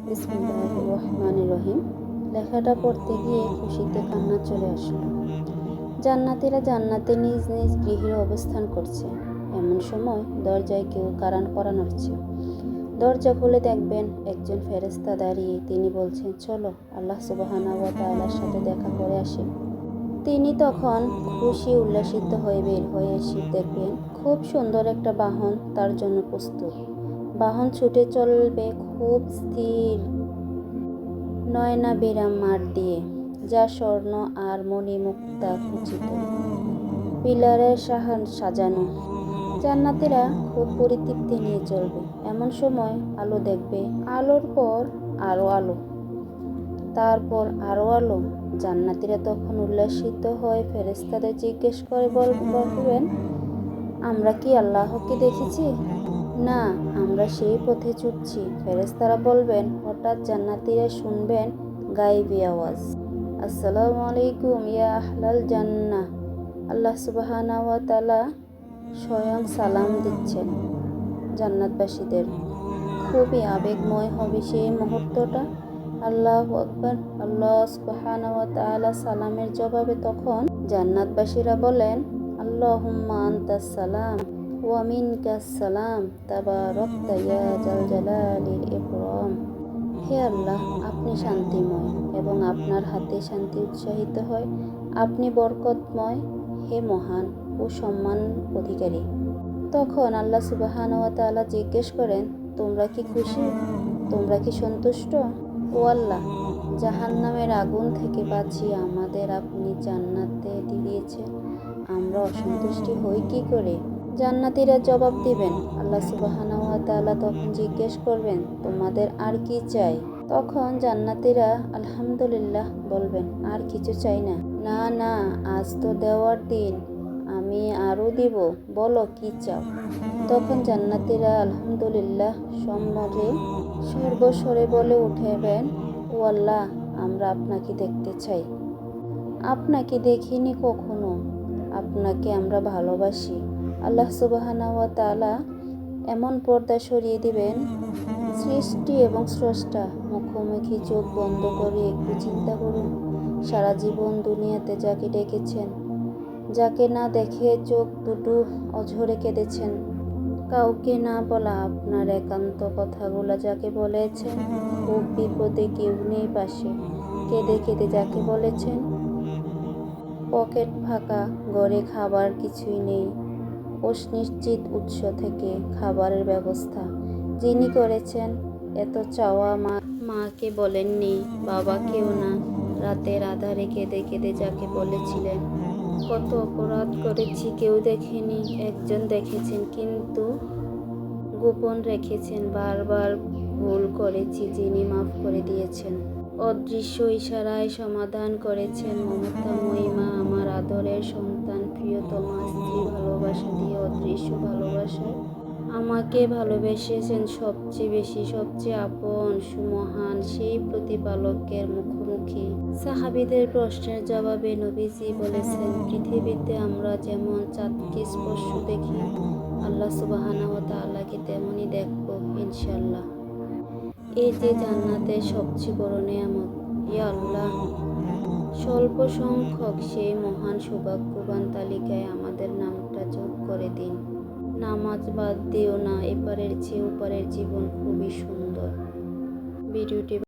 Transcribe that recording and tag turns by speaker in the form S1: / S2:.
S1: বিসমিল্লাহির রহমানির রহিম। লেখাটা পড়তে গিয়ে খুশিতে কান্না চলে আসলো। জান্নাতীরা জান্নাতে নিজ নিজ গৃহে অবস্থান করছে। এমন সময় দরজায় কেউ কারান করা নড়ছে। দরজা খুলে দেখবেন একজন ফেরেশতা দাঁড়িয়ে। তিনি বলছেন, চলো আল্লাহ সুবহানাহু ওয়া তাআলার সাথে দেখা করে আসি। তিনি তখন খুশি উল্লাসিত হয়ে বের হয়ে এসে দেখবেন খুব সুন্দর একটা বাহন তার জন্য প্রস্তুত। বাহন ছুটে চলবে খুব স্থির নয়নাভিরাম মাঠ দিয়ে, যা স্বর্ণ আর মণিমুক্তা খচিত, পিলারের সাজানো। জান্নাতীরা খুব পরিতৃপ্তি নিয়ে চলবে। এমন সময় আলো দেখবে, আলোর পর আরো আলো, তারপর আরো আলো। জান্নাতীরা তখন উল্লাসিত হয়ে ফেরেশতাদের জিজ্ঞেস করে বলবেন, আমরা কি আল্লাহকে দেখেছি? না, আমরা সেই পথে ছুটছি। ফেরেশতারা বলবেন, হঠাৎ জান্নাতীরা শুনবেন গায়েবী আওয়াজ, আসসালামু আলাইকুম ইয়া আহলাল জান্নাহ। আল্লাহ সুবহানাহু ওয়া তাআলা স্বয়ং সালাম দিচ্ছেন জান্নাতবাসীদের। খুবই আবেগময় হবে সেই মুহূর্তটা। আল্লাহু আকবার। আল্লাহ সুবহানাহু ওয়া তাআলা সালামের জবাবে তখন জান্নাতবাসীরা বলেন, আল্লাহুম্মা আনতাস সালাম ওয়া মিনকাস সালাম তাবারাকতা ইয়া জাল জালালিল ইকরাম। হে আল্লাহ, আপনি শান্তিময় এবং আপনার হাতে শান্তি উৎসাহিত হয়। আপনি বরকতময়, হে মহান ও সম্মান অধিকারী। তখন আল্লাহ সুবহানাহু ওয়া তাআলা জিজ্ঞেস করেন, তোমরা কি খুশি? তোমরা কি সন্তুষ্ট? ও আল্লাহ, জাহান্নামের আগুন থেকে বাঁচিয়ে আমাদের আপনি জান্নাতে দিয়েছেন, আমরা অসন্তুষ্টি হই কি করে? জান্নাতীরা জবাব দিবেন, আল্লাহ সুবহানাহু ওয়া তাআলা তখন জিজ্ঞেস করবেন, তোমাদের আর কি চাই? তখন জান্নাতীরা আলহামদুলিল্লাহ বলবেন, আর কিছু চাই না। না না, আজ তো দেওয়ার দিন, আমি আরো দিব, বলো কি চাও? তখন জান্নাতীরা আলহামদুলিল্লাহ সর্বস্বরে বলে উঠবেন, ও আল্লাহ, আমরা আপনাকে দেখতে চাই। আপনাকে দেখিনি কখনো, আপনাকে আমরা ভালোবাসি। আল্লাহ সুবহানাহু ওয়া তাআলা এমন পর্দা সরিয়ে দিবেন, সৃষ্টি এবং স্রষ্টা মুখোমুখি। চোখ বন্ধ করে একটু চিন্তা করুন, সারা জীবন দুনিয়াতে যাকে ডেকেছেন, যাকে না দেখে চোখ দুটো অঝরে কেঁদেছেন, কাউকে না বলা আপনার একান্ত কথাগুলো যাকে বলেছেন, খুব বিপদে কেউ নেই পাশে, কেঁদে কেঁদে যাকে বলেছেন, পকেট ফাঁকা, ঘরে খাবার কিছুই নেই, অনিশ্চিত উৎস থেকে খাবারের ব্যবস্থা যিনি করেছেন, এত চাওয়া মাকে বলেননি, বাবাকেও না, রাতের আধারে কেঁদে কেঁদে যাকে বলেছিলেন, কত অপরাধ করেছি কেউ দেখেনি, একজন দেখেছেন কিন্তু গোপন রেখেছেন, বারবার ভুল করেছি যিনি মাফ করে দিয়েছেন, অদৃশ্য ইশারায় সমাধান করেছেন, মমতাময়ী মা, আমার আদরের সন্তান, প্রিয়তমা স্ত্রী, ভালোবাসা দিয়ে অদৃশ্য ভালোবাসায় আমাকে ভালোবেসেছেন সবচেয়ে বেশি, সবচেয়ে আপন, সুমহান সেই প্রতিপালকের মুখোমুখি। সাহাবীদের প্রশ্নের জবাবে নবীজি বলেছেন, পৃথিবীতে আমরা যেমন চাঁদকে স্পর্শ দেখি, আল্লাহ সুবহানাহু ওয়া তাআলাকে তেমনই দেখব ইনশাআল্লাহ। এই যে জান্নাতের সবচেয়ে বড় নেয়ামত, ইয়া আল্লাহ, স্বল্প সংখ্যক সেই মহান সৌভাগ্যবান তালিকায় আমাদের নামটা যোগ করে দিন। নামাজ বাদ দিও না, এপারের চেয়ে ওপারের জীবন খুবই সুন্দর। ভিডিওটি